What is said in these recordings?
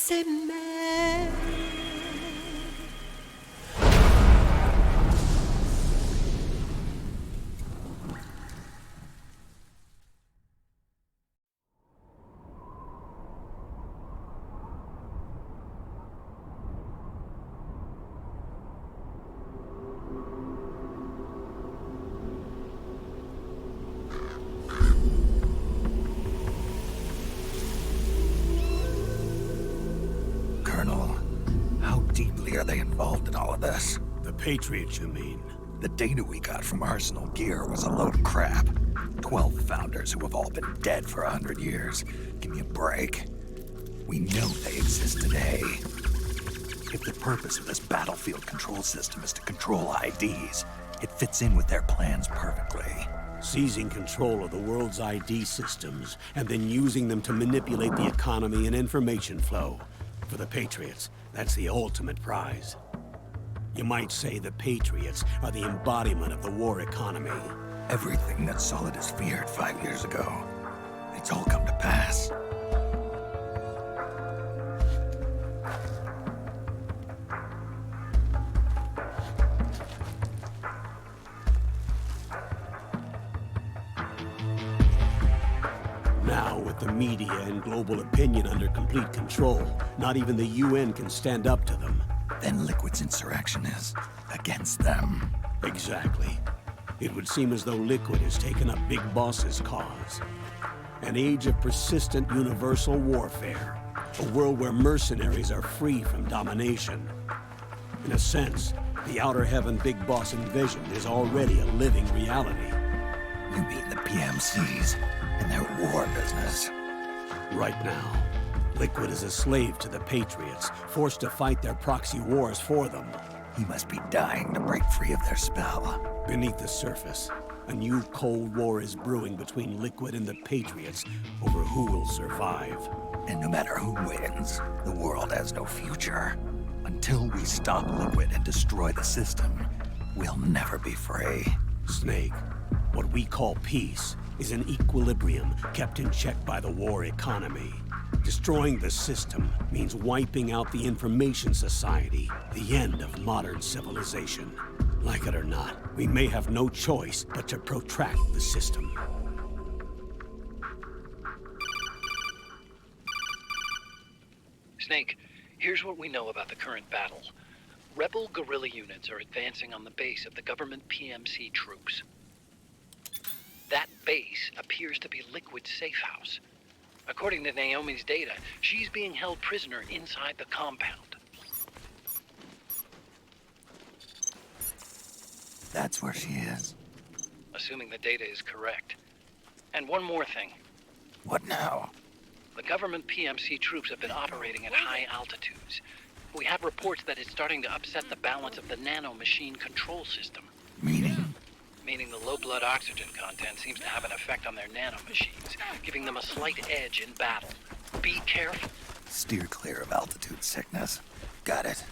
s'aimer. Are they involved in all of this? The Patriots, you mean? The data we got from Arsenal Gear was a load of crap. 12 founders who have all been dead for 100 years. Give me a break. We know they exist today. If the purpose of this battlefield control system is to control IDs, it fits in with their plans perfectly. Seizing control of the world's ID systems, and then using them to manipulate the economy and information flow. For the Patriots, that's the ultimate prize. You might say the Patriots are the embodiment of the war economy. Everything that Solidus feared 5 years ago, it's all come to pass. Now, with the media and global opinion under complete control, not even the UN can stand up to them. Then Liquid's insurrection is against them. Exactly. It would seem as though Liquid has taken up Big Boss's cause. An age of persistent universal warfare. A world where mercenaries are free from domination. In a sense, the Outer Heaven Big Boss envision is already a living reality. You mean the PMCs and their war business? Right now, Liquid is a slave to the Patriots, forced to fight their proxy wars for them. He must be dying to break free of their spell. Beneath the surface, a new Cold War is brewing between Liquid and the Patriots over who will survive. And no matter who wins, the world has no future. Until we stop Liquid and destroy the system, we'll never be free. Snake, what we call peace is an equilibrium kept in check by the war economy. Destroying the system means wiping out the information society, the end of modern civilization. Like it or not, we may have no choice but to protract the system. Snake, here's what we know about the current battle. Rebel guerrilla units are advancing on the base of the government PMC troops. That base appears to be Liquid's safe house. According to Naomi's data, she's being held prisoner inside the compound. That's where she is. Assuming the data is correct. And one more thing. What now? The government PMC troops have been operating at high altitudes. We have reports that it's starting to upset the balance of the nano-machine control system. Meaning? Meaning the low blood oxygen content seems to have an effect on their nano-machines, giving them a slight edge in battle. Be careful. Steer clear of altitude sickness. Got it.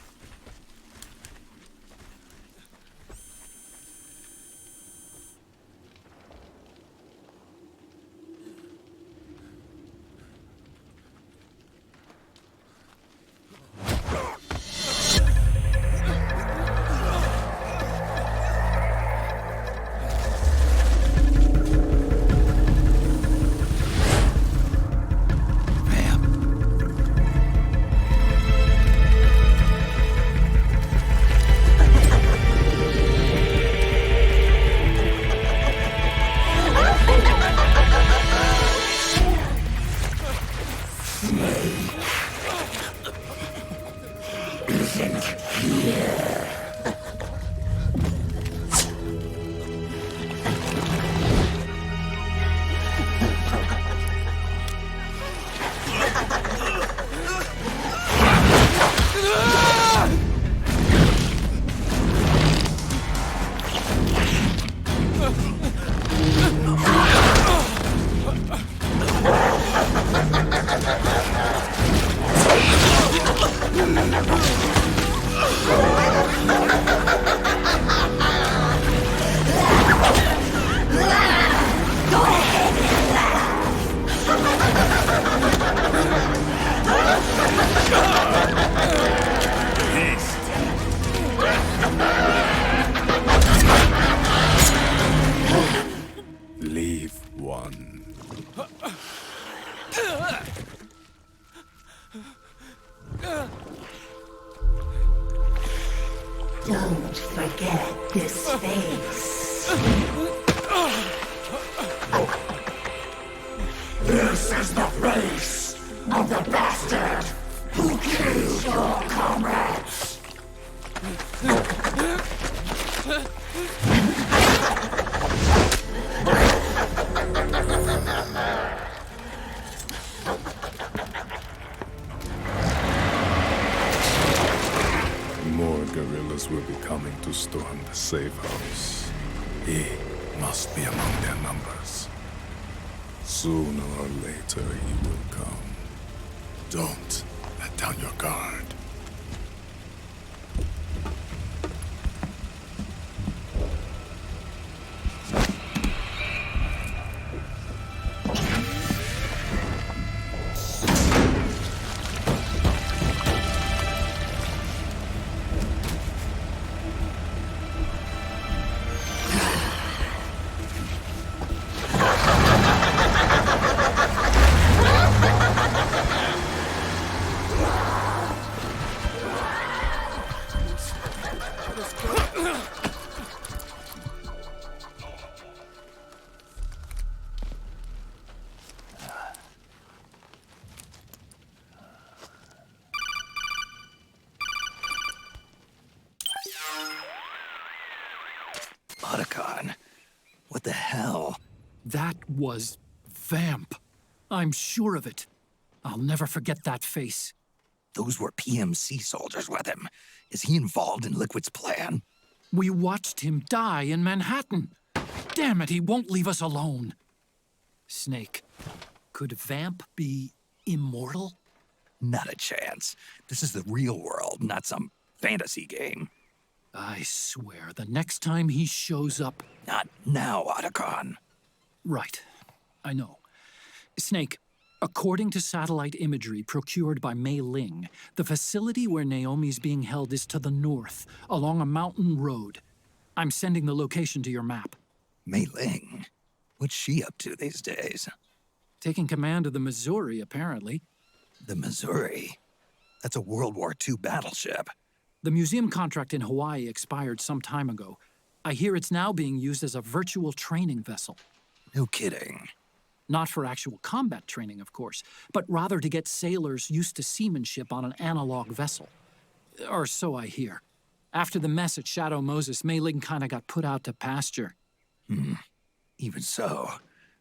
the bastard who kills your comrades! More guerrillas will be coming to storm the safe house. He must be among their numbers. Sooner or later he will come. Don't let down your guard. Otacon, what the hell? That was Vamp. I'm sure of it. I'll never forget that face. Those were PMC soldiers with him. Is he involved in Liquid's plan? We watched him die in Manhattan. Damn it, he won't leave us alone. Snake, could Vamp be immortal? Not a chance. This is the real world, not some fantasy game. I swear, the next time he shows up... Not now, Otacon. Right, I know. Snake, according to satellite imagery procured by Mei Ling, the facility where Naomi's being held is to the north, along a mountain road. I'm sending the location to your map. Mei Ling? What's she up to these days? Taking command of the Missouri, apparently. The Missouri? That's a World War II battleship. The museum contract in Hawaii expired some time ago. I hear it's now being used as a virtual training vessel. No kidding. Not for actual combat training, of course, but rather to get sailors used to seamanship on an analog vessel. Or so I hear. After the mess at Shadow Moses, Mei Ling kinda got put out to pasture. Even so,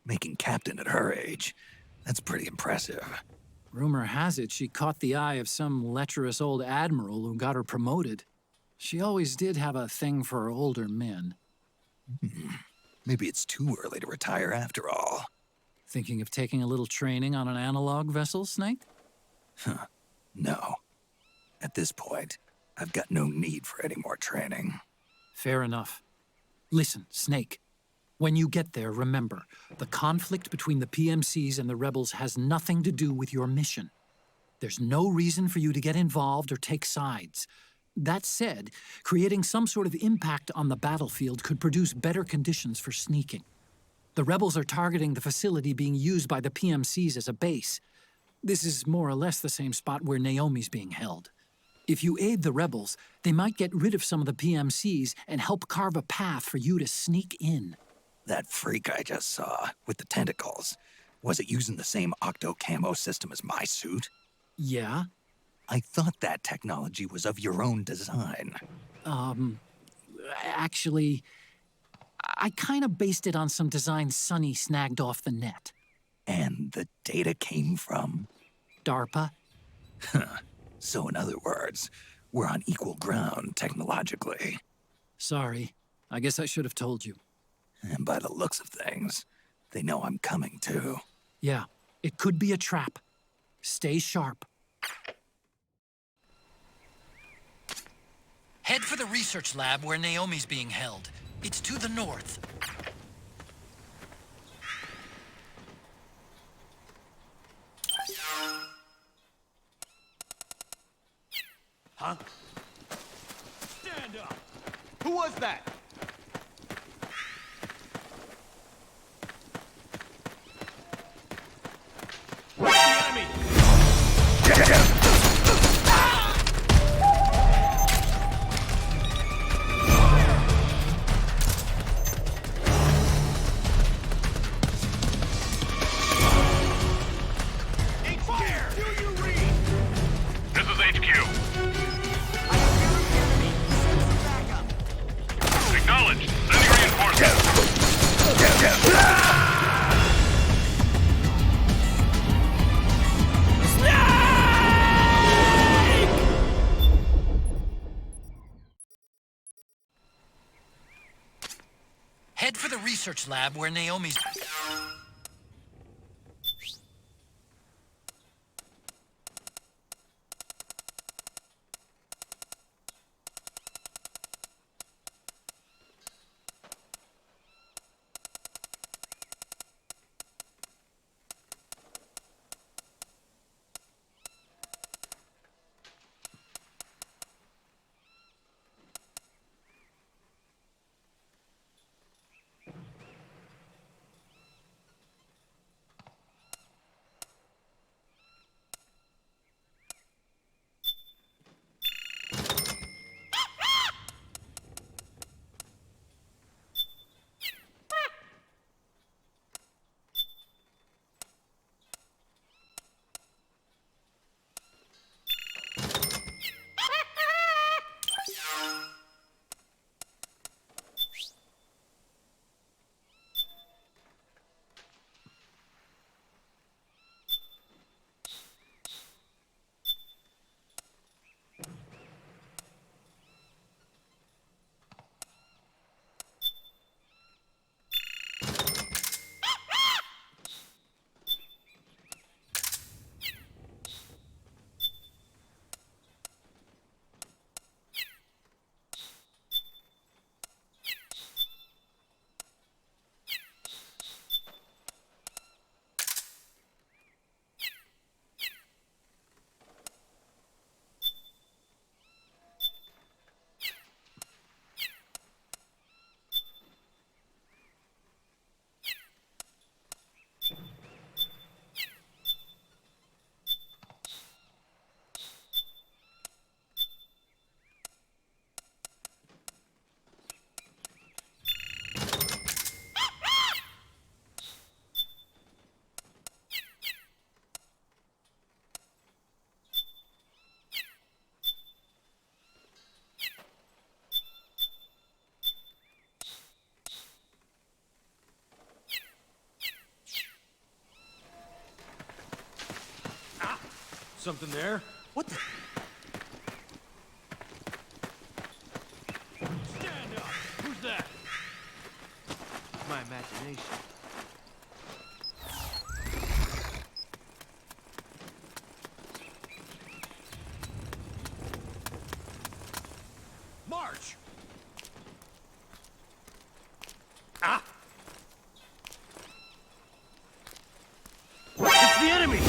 making captain at her age, that's pretty impressive. Rumor has it she caught the eye of some lecherous old admiral who got her promoted. She always did have a thing for older men. Maybe it's too early to retire after all. Thinking of taking a little training on an analog vessel, Snake? No. At this point, I've got no need for any more training. Fair enough. Listen, Snake. When you get there, remember, the conflict between the PMCs and the rebels has nothing to do with your mission. There's no reason for you to get involved or take sides. That said, creating some sort of impact on the battlefield could produce better conditions for sneaking. The rebels are targeting the facility being used by the PMCs as a base. This is more or less the same spot where Naomi's being held. If you aid the rebels, they might get rid of some of the PMCs and help carve a path for you to sneak in. That freak I just saw, with the tentacles, was it using the same octo-camo system as my suit? Yeah? I thought that technology was of your own design. Actually, I kinda based it on some designs Sonny snagged off the net. And the data came from? DARPA? So in other words, we're on equal ground technologically. Sorry. I guess I should have told you. And by the looks of things, they know I'm coming too. Yeah, it could be a trap. Stay sharp. Head for the research lab where Naomi's being held. It's to the north. Huh? Stand up! Who was that? Where's the enemy? It's fire! research lab where Naomi's... Something there? What the? Stand up! Who's that? My imagination. March! Ah! It's the enemy!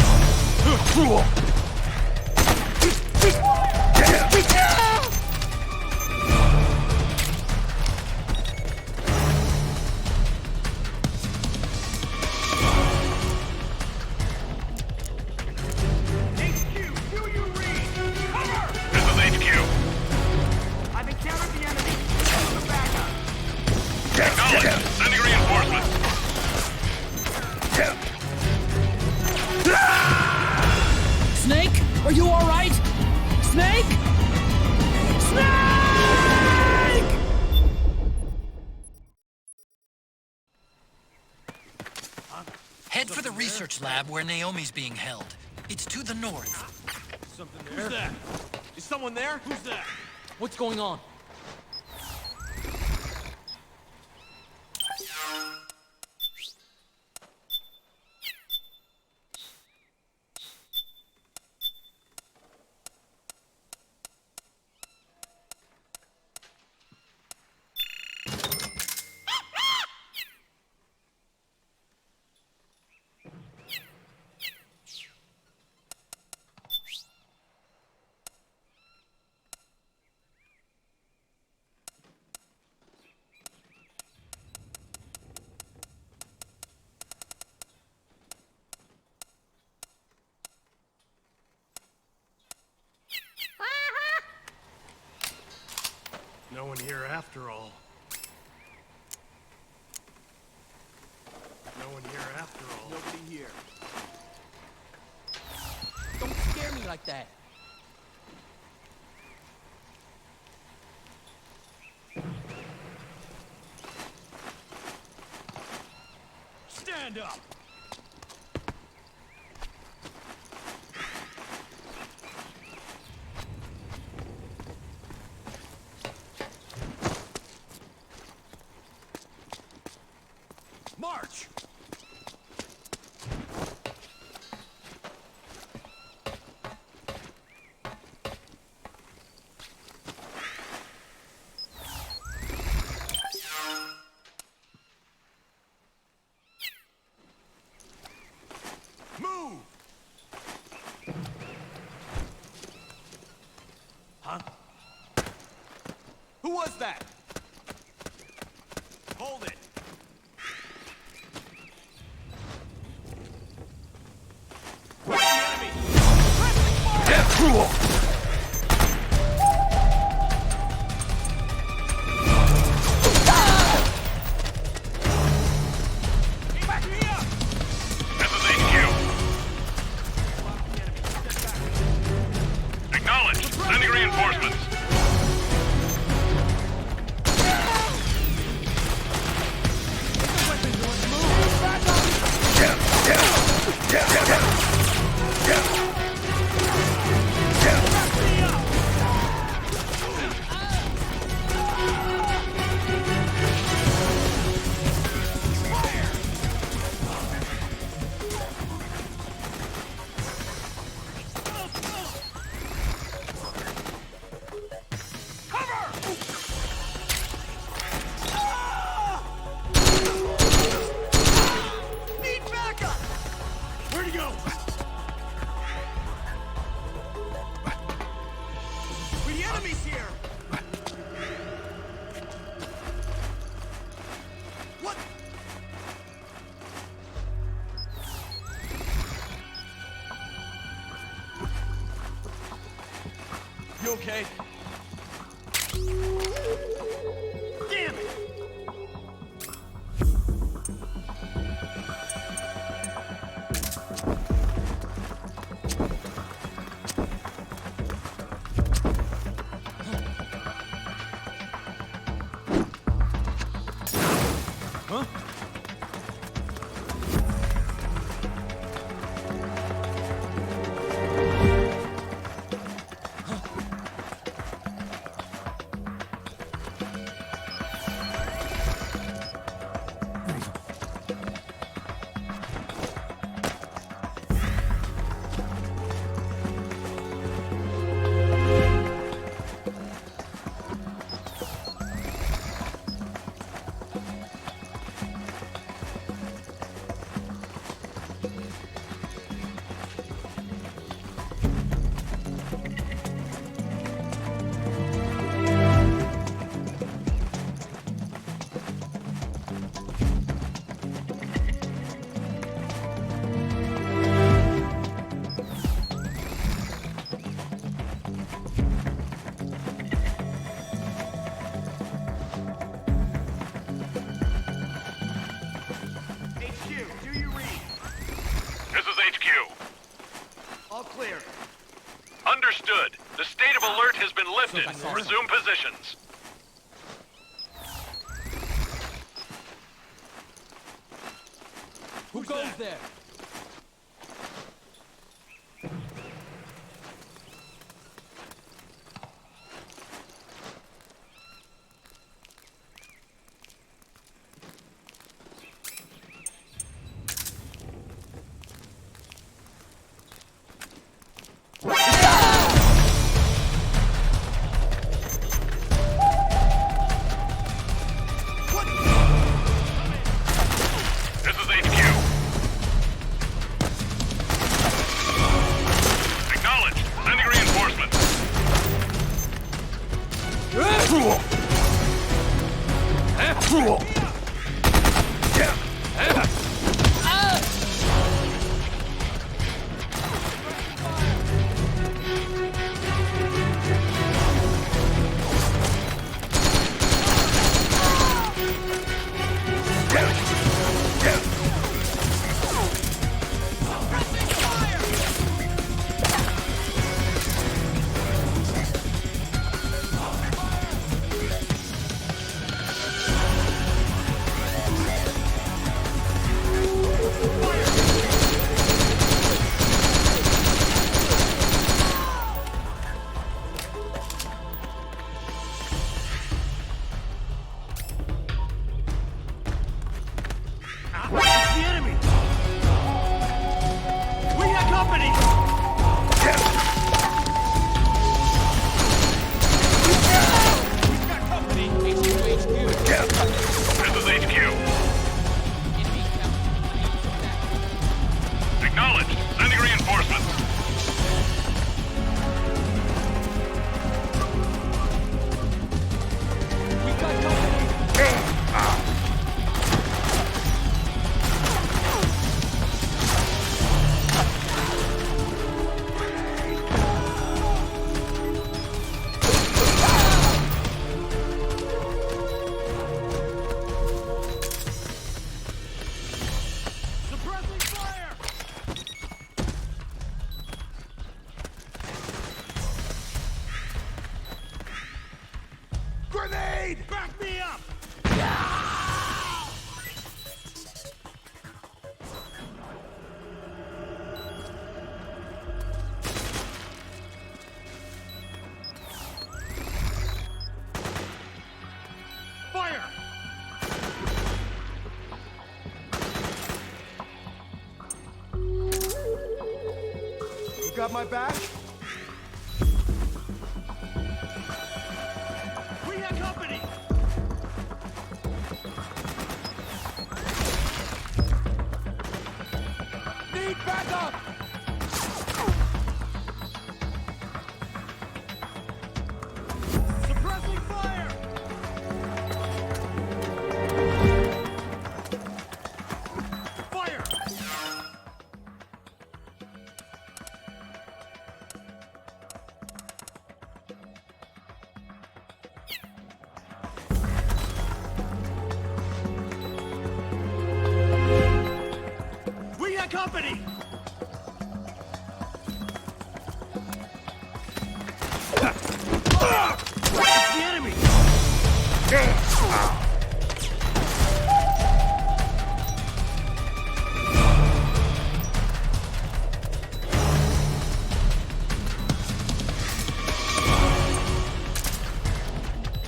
Sending reinforcements. Snake? Are you all right? Snake? Snake! Head for the research lab where Naomi's being held. It's to the north. Something there? Who's that? Is someone there? Who's that? What's going on? No one here after all. No one here after all. Nobody here. Don't scare me like that. Stand up! was that? Hold it. Where's the enemy? Pressing fire! Back me up! This is HQ. Acknowledged. Sending reinforcements. Need backup! Where'd he go? The enemy's here! What? You okay? Damn it! Huh? HQ, do you read? This is HQ. All clear. Understood. The state of alert has been lifted. Resume positions. Who goes there? This is HQ. Acknowledged. Sending reinforcements. got my back? We have company! Need backup! Suppressing fire! Fire! We got company! It's the enemy!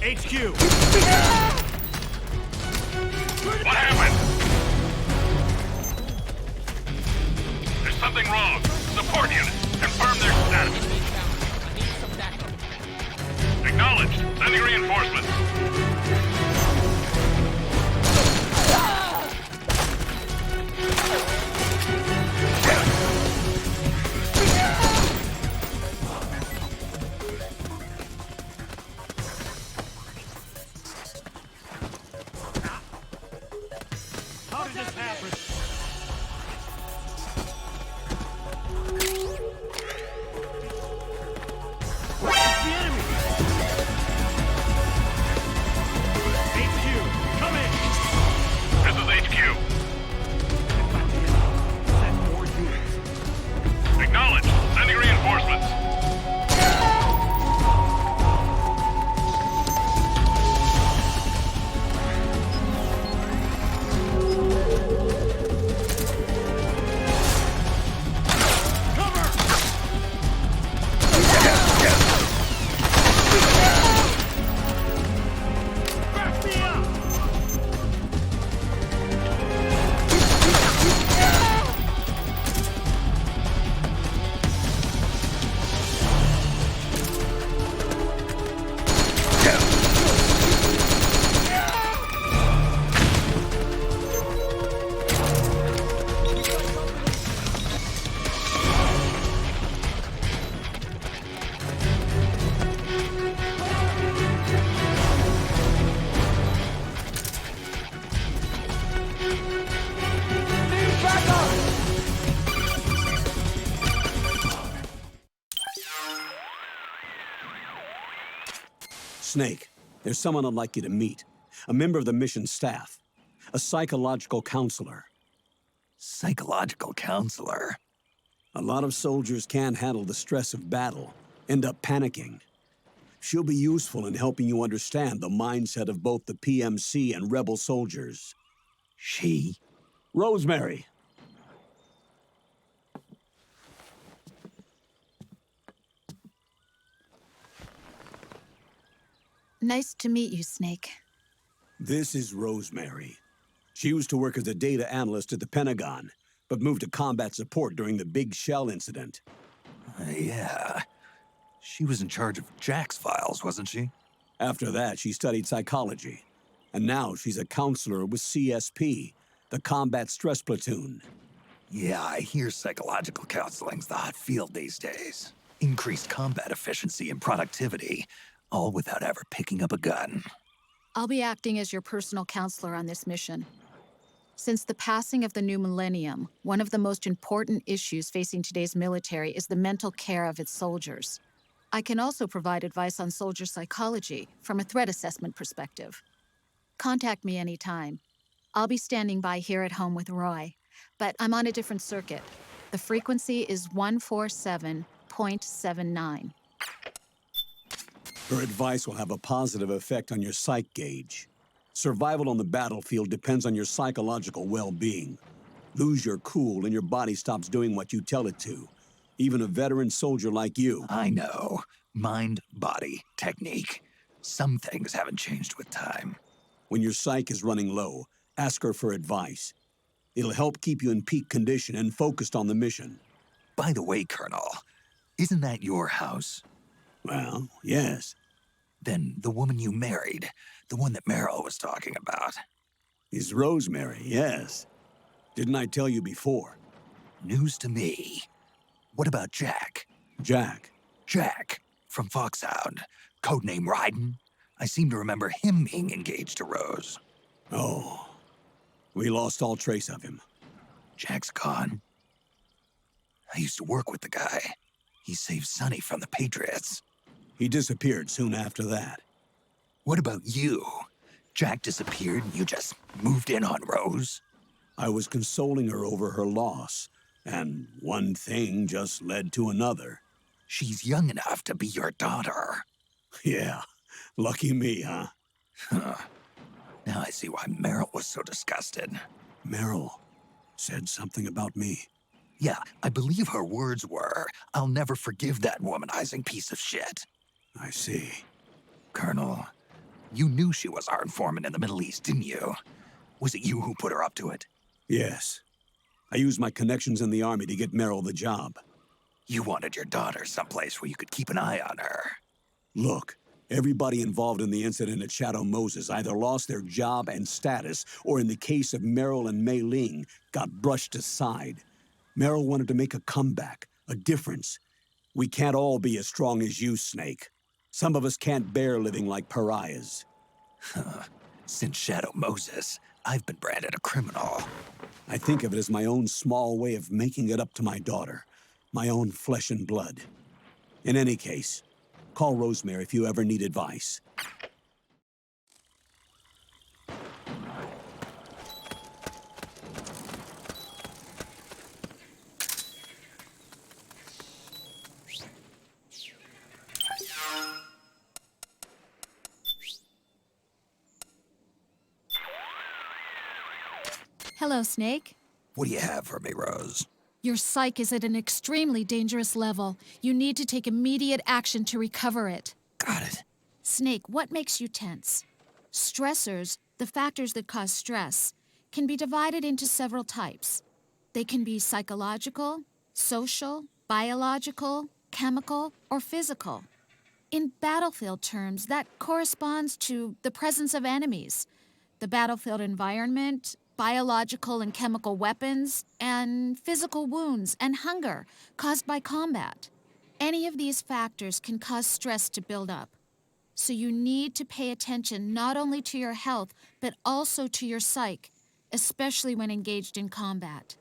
HQ! What happened? There's something wrong. Support unit, confirm their status. Acknowledged. Sending reinforcements. How did this happen? It's the enemy! HQ, come in! This is HQ. Send more units. Acknowledged. Sending reinforcements. Cover! Back me up! Need backup! Snake, there's someone I'd like you to meet. A member of the mission staff. A psychological counselor. Psychological counselor? A lot of soldiers can't handle the stress of battle, end up panicking. She'll be useful in helping you understand the mindset of both the PMC and rebel soldiers. She? Rosemary! Nice to meet you, Snake. This is Rosemary. She used to work as a data analyst at the Pentagon, but moved to combat support during the Big Shell incident. Yeah. She was in charge of Jack's files, wasn't she? After that, she studied psychology. And now she's a counselor with CSP, the Combat Stress Platoon. Yeah, I hear psychological counseling's the hot field these days. Increased combat efficiency and productivity, all without ever picking up a gun. I'll be acting as your personal counselor on this mission. Since the passing of the new millennium, one of the most important issues facing today's military is the mental care of its soldiers. I can also provide advice on soldier psychology from a threat assessment perspective. Contact me anytime. I'll be standing by here at home with Roy, but I'm on a different circuit. The frequency is 147.79. Her advice will have a positive effect on your psych gauge. Survival on the battlefield depends on your psychological well-being. Lose your cool and your body stops doing what you tell it to. Even a veteran soldier like you. I know. Mind, body, technique. Some things haven't changed with time. When your psych is running low, ask her for advice. It'll help keep you in peak condition and focused on the mission. By the way, Colonel, Isn't that your house? Well, yes. Then the woman you married, the one that Meryl was talking about. Is Rosemary, yes. Didn't I tell you before? News to me. What about Jack? Jack. Jack, from Foxhound. Codename Ryzen. I seem to remember him being engaged to Rose. Oh. We lost all trace of him. Jack's gone. I used to work with the guy. He saved Sonny from the Patriots. He disappeared soon after that. What about you? Jack disappeared and you just moved in on Rose? I was consoling her over her loss, and one thing just led to another. She's young enough to be your daughter. Yeah, lucky me, huh? Now I see why Meryl was so disgusted. Meryl said something about me. Yeah, I believe her words were, "I'll never forgive that womanizing piece of shit." I see. Colonel, you knew she was our informant in the Middle East, didn't you? Was it you who put her up to it? Yes. I used my connections in the army to get Meryl the job. You wanted your daughter someplace where you could keep an eye on her. Look, everybody involved in the incident at Shadow Moses either lost their job and status, or in the case of Meryl and Mei Ling, got brushed aside. Meryl wanted to make a comeback, a difference. We can't all be as strong as you, Snake. Some of us can't bear living like pariahs. Since Shadow Moses, I've been branded a criminal. I think of it as my own small way of making it up to my daughter, my own flesh and blood. In any case, call Rosemary if you ever need advice. Hello, Snake. What do you have for me, Rose? Your psyche is at an extremely dangerous level. You need to take immediate action to recover it. Got it. Snake, what makes you tense? Stressors, the factors that cause stress, can be divided into several types. They can be psychological, social, biological, chemical, or physical. In battlefield terms, that corresponds to the presence of enemies, the battlefield environment, biological and chemical weapons, and physical wounds and hunger caused by combat. Any of these factors can cause stress to build up. So you need to pay attention not only to your health, but also to your psyche, especially when engaged in combat.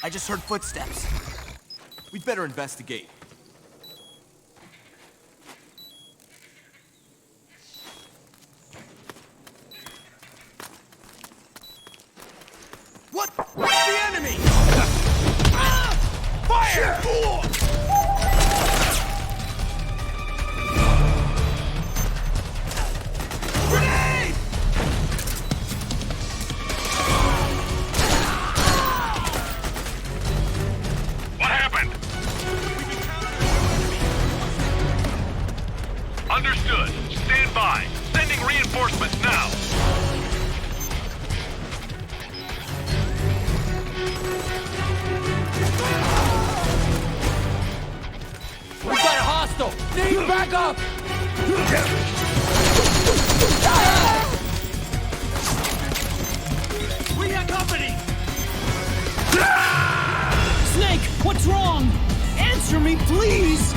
I just heard footsteps. We'd better investigate. What? It's the enemy! Fire! Grenade! What happened? Understood. Stand Stand by. Sending reinforcements now. We got a hostile! Need backup! We got company! Snake, what's wrong? Answer me, please!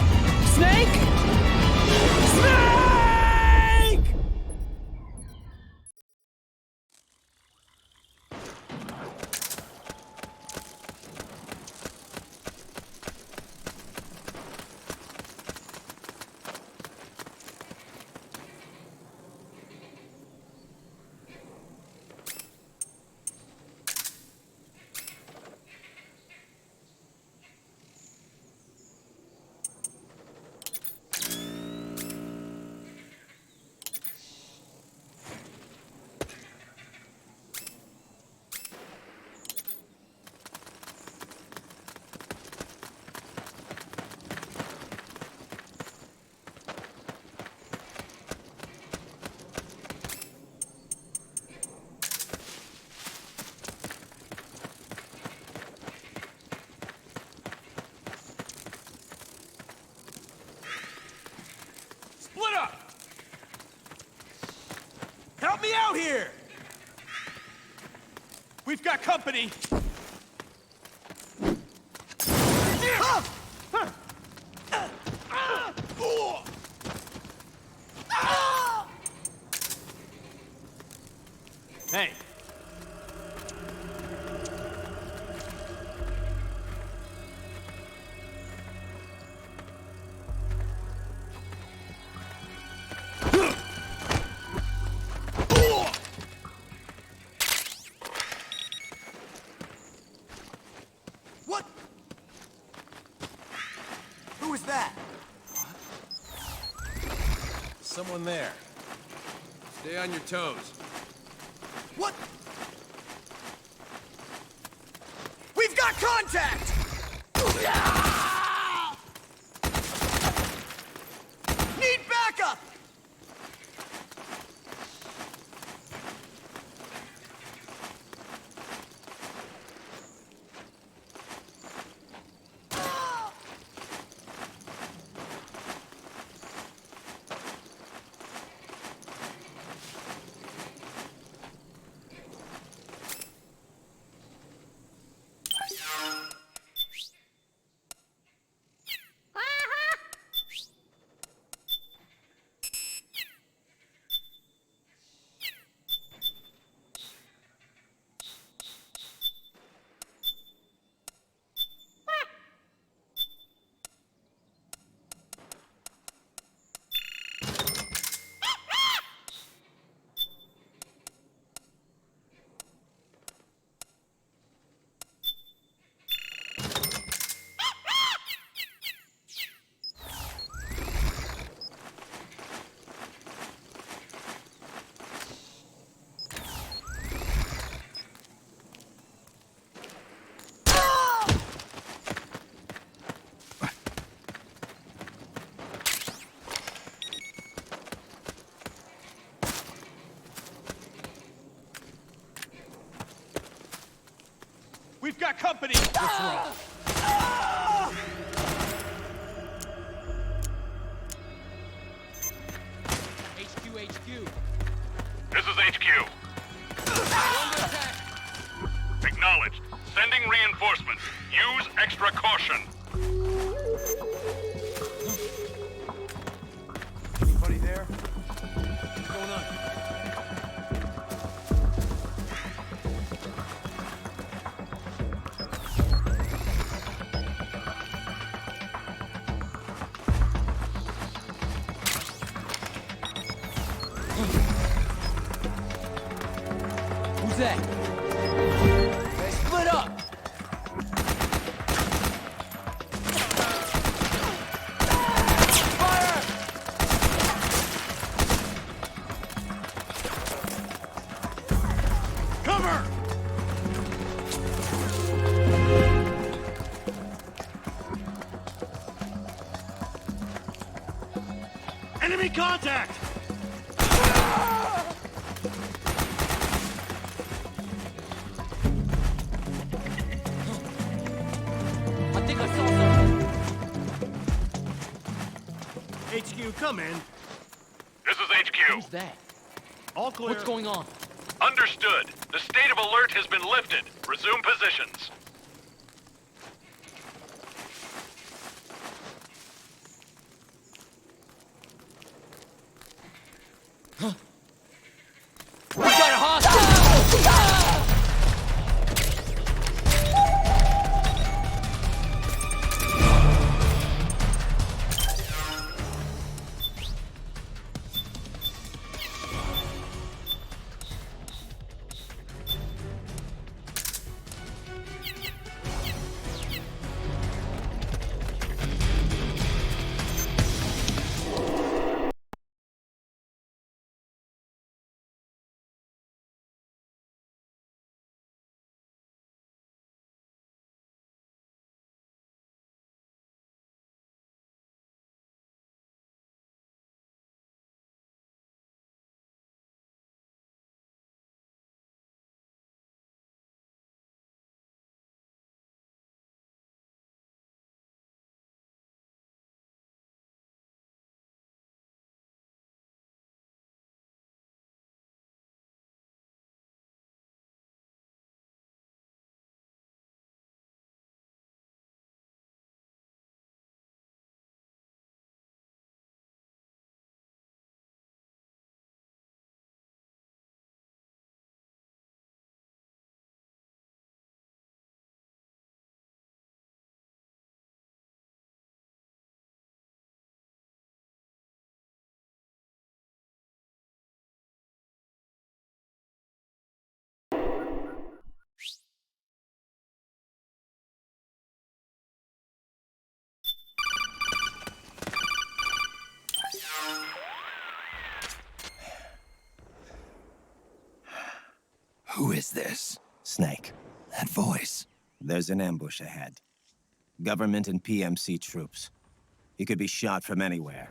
Snake? Snake! Split up! Help me out here! We've got company! Hey! What? Who is that? Someone there. Stay on your toes. What? We've got contact! Need backup! We've got company! What's wrong? HQ. This is HQ. Acknowledged. Sending reinforcements. Use extra caution. Anybody there? What's going on? Who's that? Hey, split up! Fire! Cover! Enemy contact! HQ, come in. This is HQ. Who's that? All clear. What's going on? Understood. The state of alert has been lifted. Resume positions. We got a hostage! Who is this? Snake. That voice. There's an ambush ahead. Government and PMC troops. You could be shot from anywhere.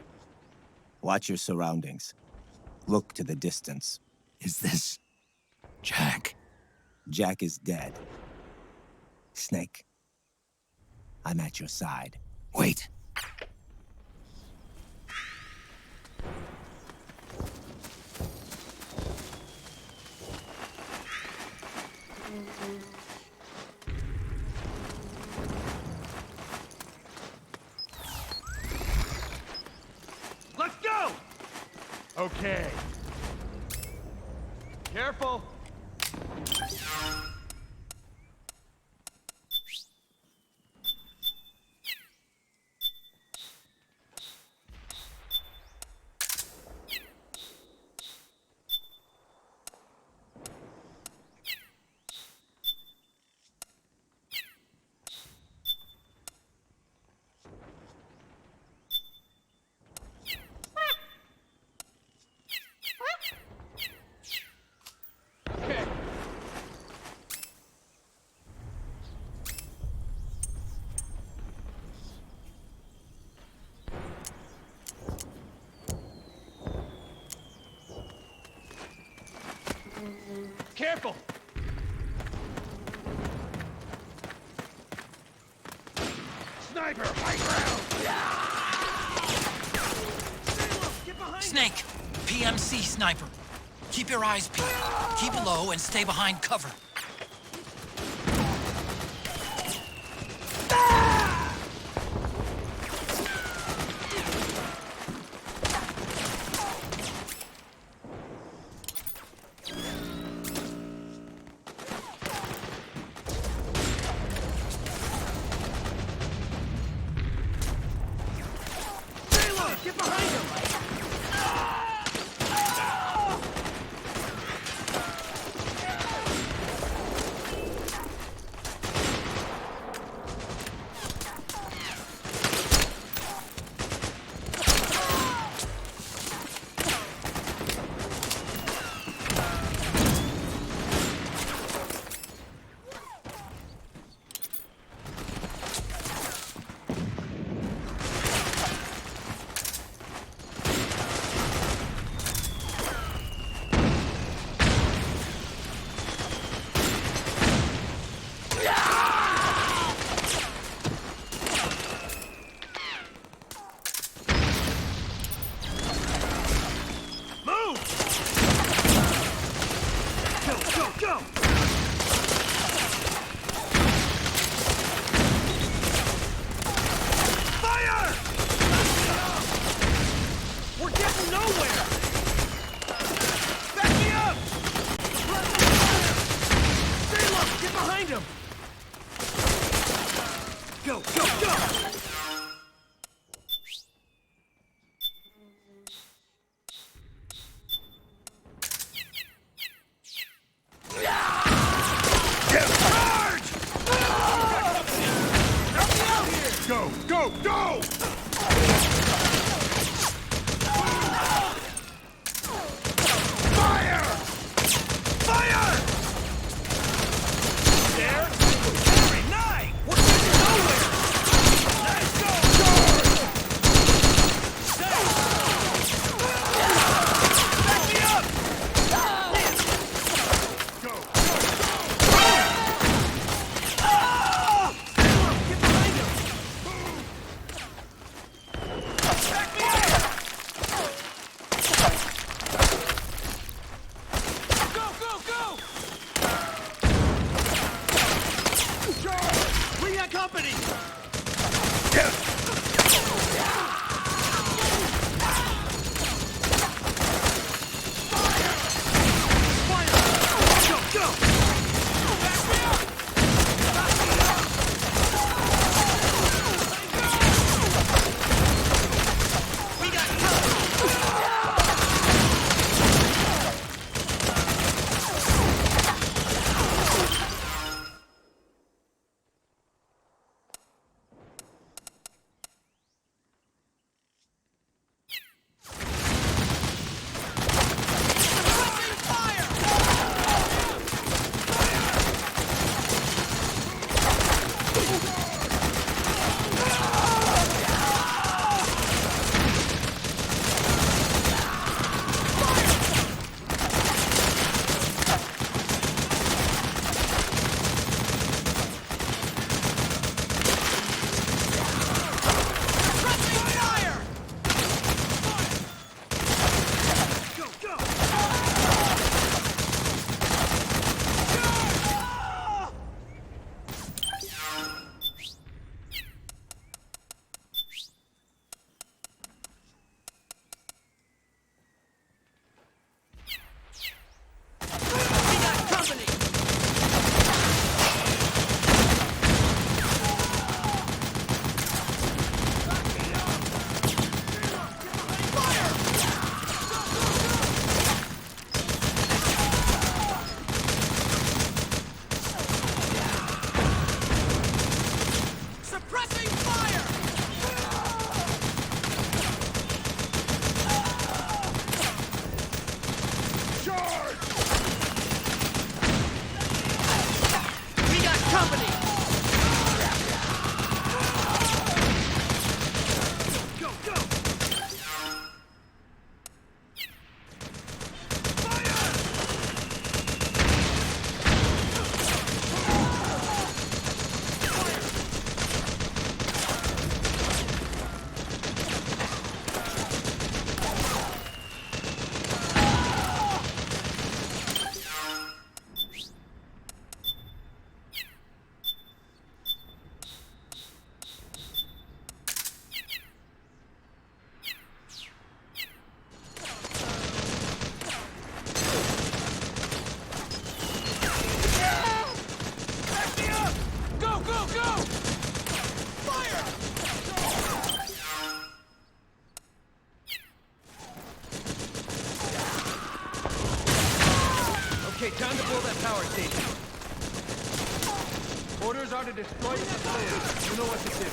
Watch your surroundings. Look to the distance. Is this... Jack? Jack is dead. Snake. I'm at your side. Wait. Let's go! Okay. Careful. Okay. Careful! Sniper, high ground! Get behind Snake, PMC sniper. Keep your eyes peeled. Keep low and stay behind cover. Get behind him! tower station. Orders are to destroy the players. You know what to do.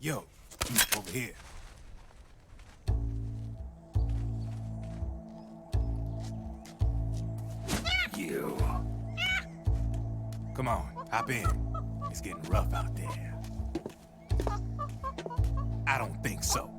Yo, over here. You. Come on, hop in. It's getting rough out there. I don't think so.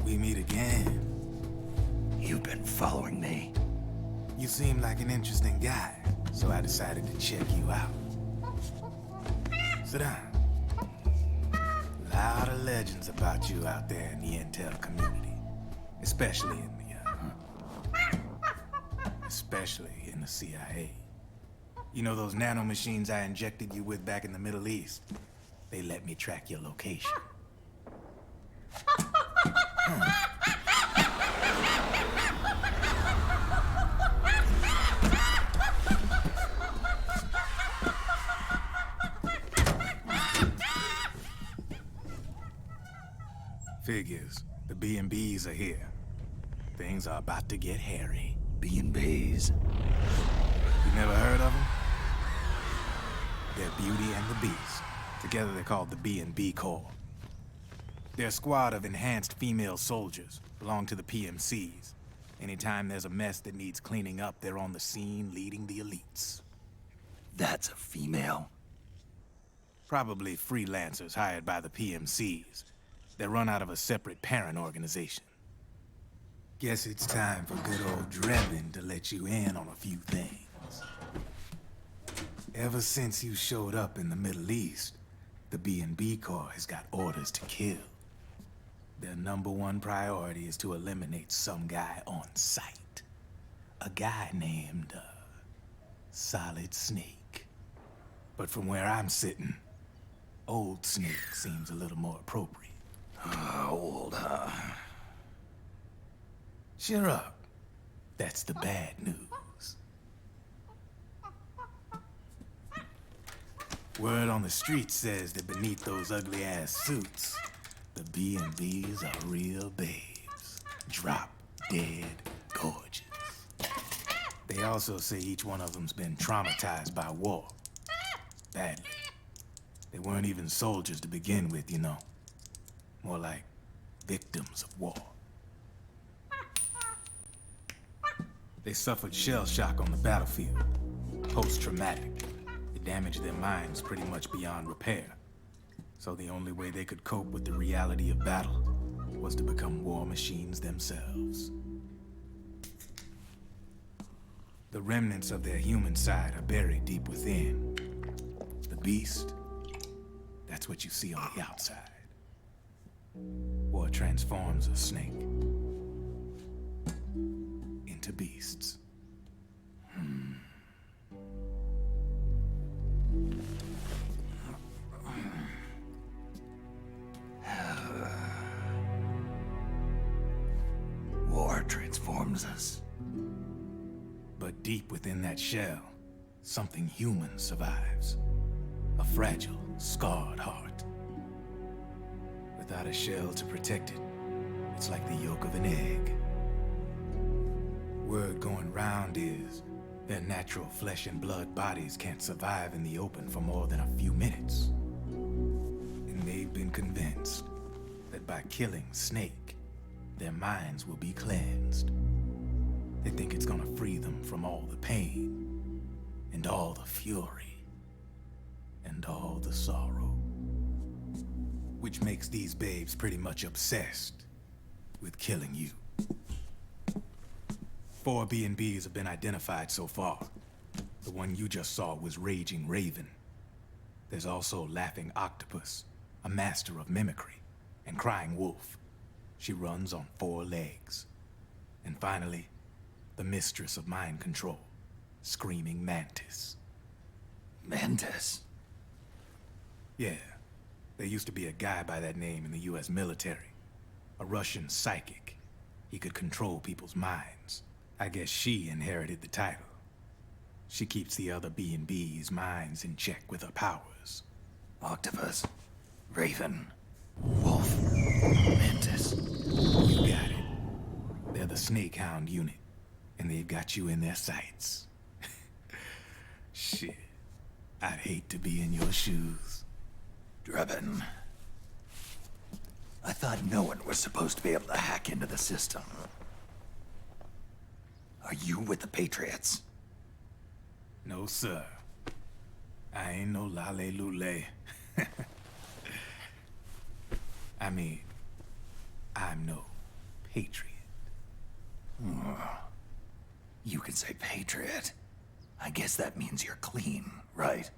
We meet again. You've been following me. You seem like an interesting guy, so I decided to check you out. Sit down. A lot of legends about you out there in the intel community, especially in the CIA. You know those nanomachines I injected you with back in the Middle East? They let me track your location. Figures. The B&Bs are here. Things are about to get hairy. B&Bs. You never heard of them? They're Beauty and the Beast. Together they're called the B&B Corps. They're a squad of enhanced female soldiers, belong to the PMCs. Anytime there's a mess that needs cleaning up, they're on the scene leading the elites. That's a female? Probably freelancers hired by the PMCs. They run out of a separate parent organization. Guess it's time for good old Drebin to let you in on a few things. Ever since you showed up in the Middle East, the B&B Corps has got orders to kill. Their #1 priority is to eliminate some guy on sight. A guy named, Solid Snake. But from where I'm sitting, Old Snake seems a little more appropriate. Old, huh? Cheer up. That's the bad news. Word on the street says that beneath those ugly-ass suits, the B&Bs are real babes. Drop dead gorgeous. They also say each one of them's been traumatized by war. Badly. They weren't even soldiers to begin with, you know. More like victims of war. They suffered shell shock on the battlefield. Post-traumatic. It damaged their minds pretty much beyond repair. So the only way they could cope with the reality of battle was to become war machines themselves. The remnants of their human side are buried deep within. The beast, that's what you see on the outside. War transforms a snake into beasts. War transforms us. But deep within that shell, something human survives. A fragile, scarred heart. Without a shell to protect it, it's like the yolk of an egg. Word going round is their natural flesh and blood bodies can't survive in the open for more than a few minutes. And they've been convinced that by killing Snake, their minds will be cleansed. They think it's gonna free them from all the pain, and all the fury, and all the sorrow. Which makes these babes pretty much obsessed with killing you. 4 B&Bs have been identified so far. The one you just saw was Raging Raven. There's also Laughing Octopus, a master of mimicry, and Crying Wolf. She runs on 4 legs. And finally, the mistress of mind control, Screaming Mantis. Mantis? Yeah. There used to be a guy by that name in the US military. A Russian psychic. He could control people's minds. I guess she inherited the title. She keeps the other B&B's minds in check with her powers. Octopus, Raven, Wolf, Mantis. You got it. They're the Snake Hound unit, and they've got you in their sights. Shit. I'd hate to be in your shoes. Drebin. I thought no one was supposed to be able to hack into the system. Are you with the Patriots? No, sir. I ain't no lale-lule. I mean, I'm no patriot. You can say Patriot. I guess that means you're clean, right?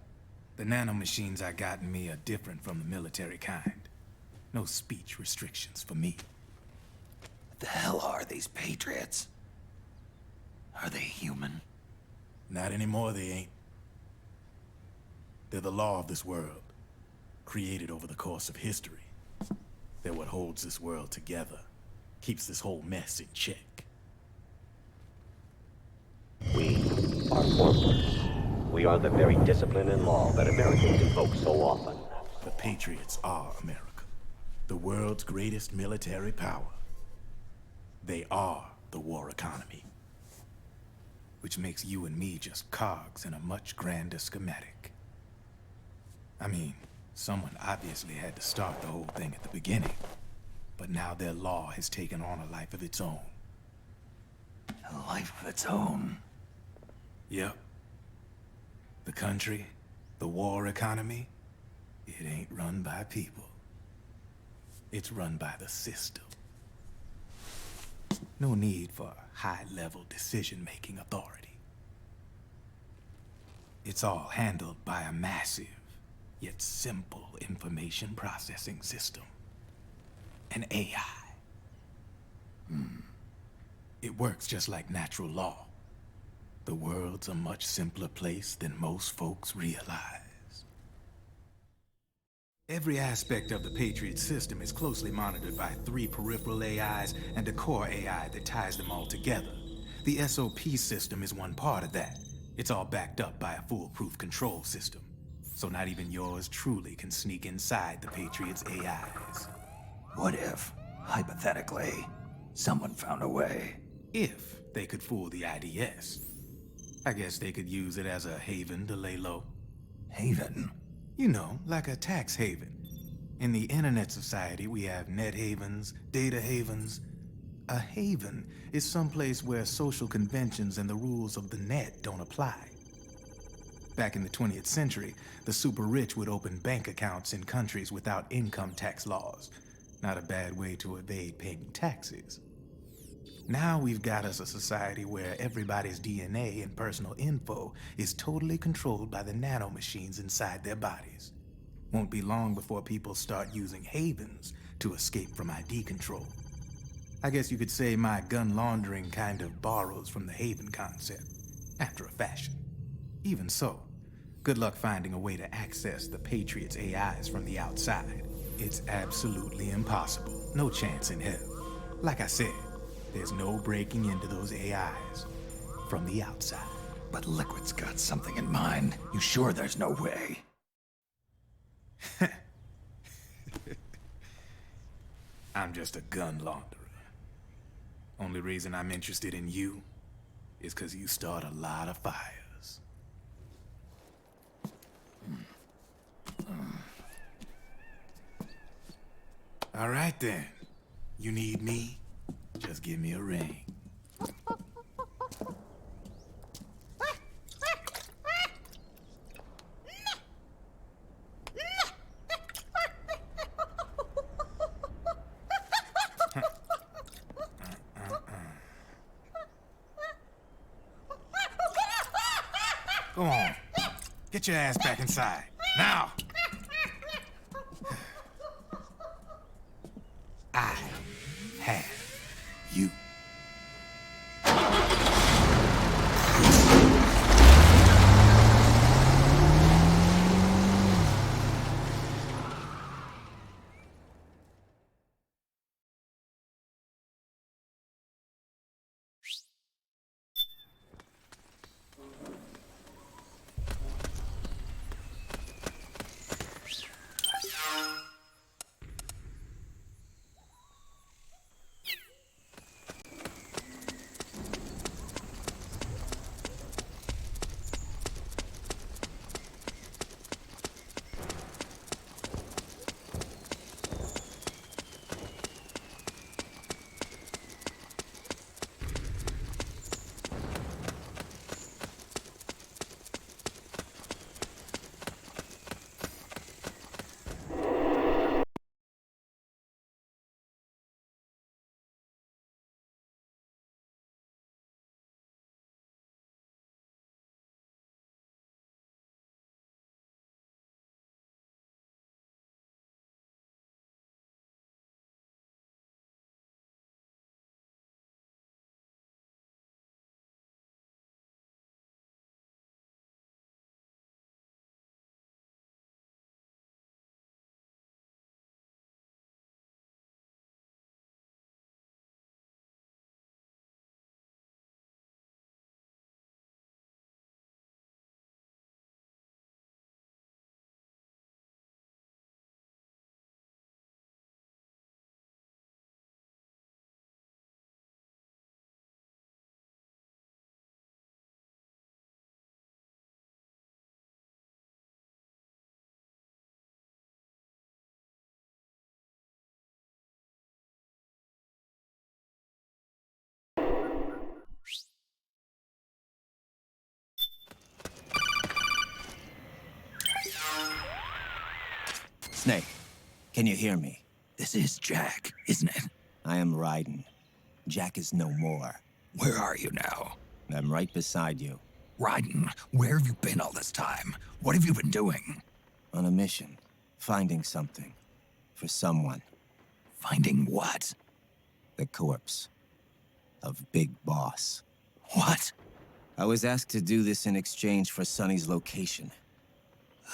The nanomachines I got in me are different from the military kind. No speech restrictions for me. What the hell are these Patriots? Are they human? Not anymore, they ain't. They're the law of this world, created over the course of history. They're what holds this world together, keeps this whole mess in check. We are forward. We are the very discipline and law that Americans invoke so often. The Patriots are America, the world's greatest military power. They are the war economy. Which makes you and me just cogs in a much grander schematic. I mean, someone obviously had to start the whole thing at the beginning. But now their law has taken on a life of its own. A life of its own? Yep. The country, the war economy, it ain't run by people. It's run by the system. No need for high-level decision-making authority. It's all handled by a massive, yet simple information processing system. An AI. It works just like natural law. The world's a much simpler place than most folks realize. Every aspect of the Patriots system is closely monitored by 3 peripheral AIs and a core AI that ties them all together. The SOP system is one part of that. It's all backed up by a foolproof control system. So not even yours truly can sneak inside the Patriots AIs. What if, hypothetically, someone found a way? If they could fool the IDS. I guess they could use it as a haven to lay low. Haven? You know, like a tax haven. In the internet society, we have net havens, data havens. A haven is someplace where social conventions and the rules of the net don't apply. Back in the 20th century, the super rich would open bank accounts in countries without income tax laws. Not a bad way to evade paying taxes. Now we've got us a society where everybody's DNA and personal info is totally controlled by the nanomachines inside their bodies. Won't be long before people start using havens to escape from ID control. I guess you could say my gun laundering kind of borrows from the haven concept, after a fashion. Even so, good luck finding a way to access the Patriots AIs from the outside. It's absolutely impossible. No chance in hell. Like I said, there's no breaking into those AIs from the outside. But Liquid's got something in mind. You sure there's no way? I'm just a gun launderer. Only reason I'm interested in you is because you start a lot of fires. All right then. You need me? Just give me a ring. Go on. Get your ass back inside. Now! I have you. Snake, can you hear me? This is Jack, isn't it? I am Ryzen. Jack is no more. Where are you now? I'm right beside you. Ryzen, where have you been all this time? What have you been doing? On a mission. Finding something. For someone. Finding what? The corpse. Of Big Boss. What? I was asked to do this in exchange for Sonny's location.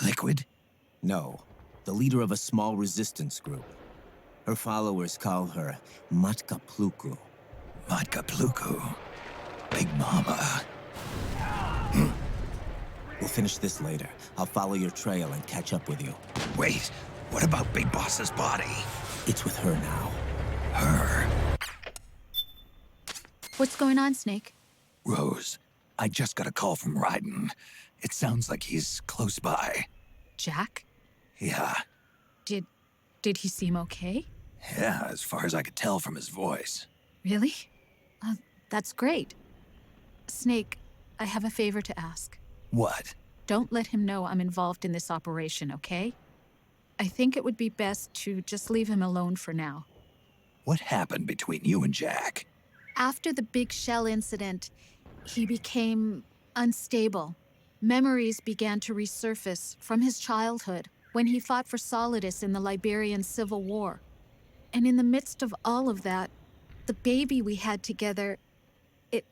Liquid? No. The leader of a small resistance group. Her followers call her Matka Pluku. Matka Pluku? Big Mama. We'll finish this later. I'll follow your trail and catch up with you. Wait, what about Big Boss's body? It's with her now. Her? What's going on, Snake? Rose, I just got a call from Ryzen. It sounds like he's close by. Jack? Yeah. Did he seem okay? Yeah, as far as I could tell from his voice. Really? That's great. Snake, I have a favor to ask. What? Don't let him know I'm involved in this operation, okay? I think it would be best to just leave him alone for now. What happened between you and Jack? After the big shell incident, he became unstable. Memories began to resurface from his childhood when he fought for Solidus in the Liberian Civil War. And in the midst of all of that, the baby we had together, it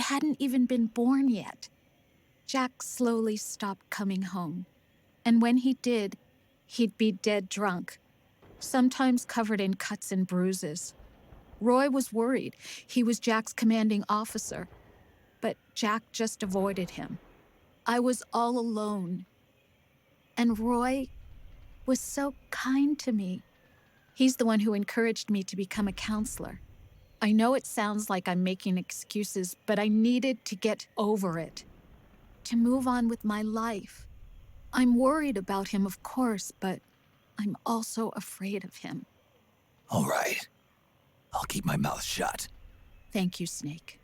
hadn't even been born yet. Jack slowly stopped coming home. And when he did, he'd be dead drunk, sometimes covered in cuts and bruises. Roy was worried. He was Jack's commanding officer. But Jack just avoided him. I was all alone. And Roy was so kind to me. He's the one who encouraged me to become a counselor. I know it sounds like I'm making excuses, but I needed to get over it. To move on with my life. I'm worried about him, of course, but I'm also afraid of him. All right. I'll keep my mouth shut. Thank you, Snake.